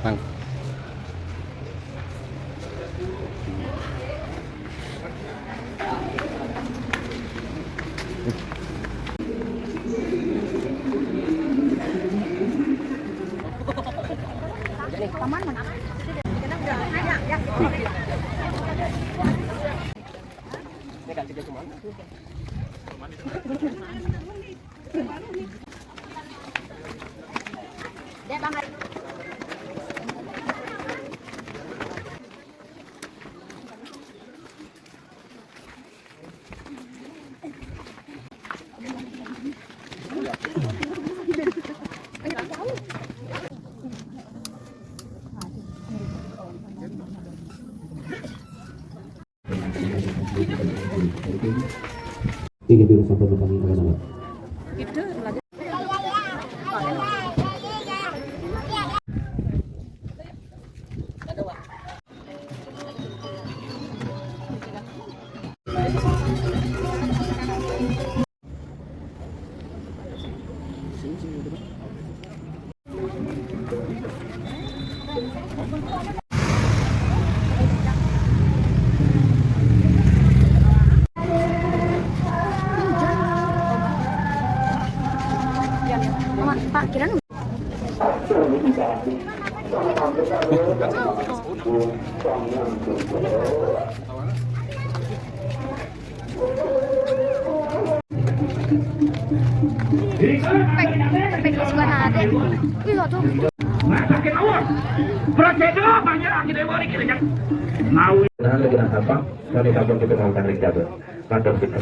Bang. Taman mana? Kita berangkat ya. Dia banget. Tiga biru sampai bertanggung oleh nama. Itu lagi. Pak, kira Nah, lagi apa? Kami kabar kita mau tarik jabal. Kantor kita.